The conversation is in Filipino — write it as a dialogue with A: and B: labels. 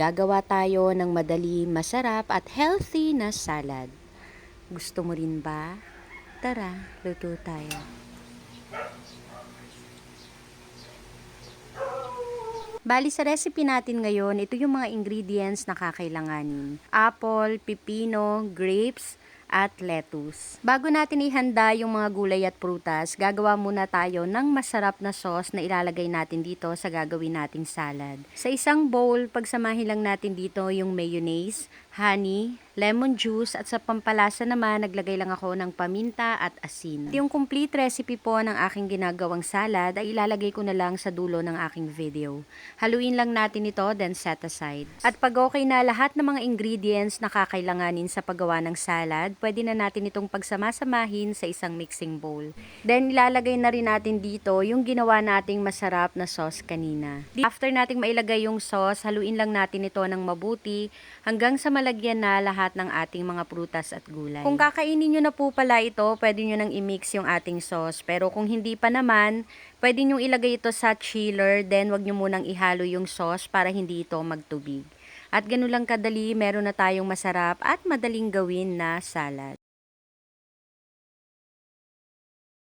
A: Gagawa tayo ng madali, masarap at healthy na salad. Gusto mo rin ba? Tara, luto tayo. Bali sa recipe natin ngayon, ito yung mga ingredients na kakailanganin. Apple, pipino, grapes, at lettuce. Bago natin ihanda yung mga gulay at prutas, gagawa muna tayo ng masarap na sauce na ilalagay natin dito sa gagawin nating salad. Sa isang bowl, pagsamahin lang natin dito yung mayonnaise, honey, lemon juice at sa pampalasa naman naglagay lang ako ng paminta at asin. Yung complete recipe po ng aking ginagawang salad ay ilalagay ko na lang sa dulo ng aking video. Haluin lang natin ito then set aside. At pag okay na lahat ng mga ingredients na kakailanganin sa paggawa ng salad, pwede na natin itong pagsama-samahin sa isang mixing bowl. Then ilalagay na rin natin dito yung ginawa nating masarap na sauce kanina. After nating mailagay yung sauce, haluin lang natin ito ng mabuti hanggang sa malagyan na lahat ng ating mga prutas at gulay. Kung kakainin nyo na po pala ito, pwede nyo nang i-mix yung ating sauce. Pero kung hindi pa naman, pwede nyo ilagay ito sa chiller, then wag nyo munang ihalo yung sauce para hindi ito magtubig. At ganun lang kadali, meron na tayong masarap at madaling gawin na salad.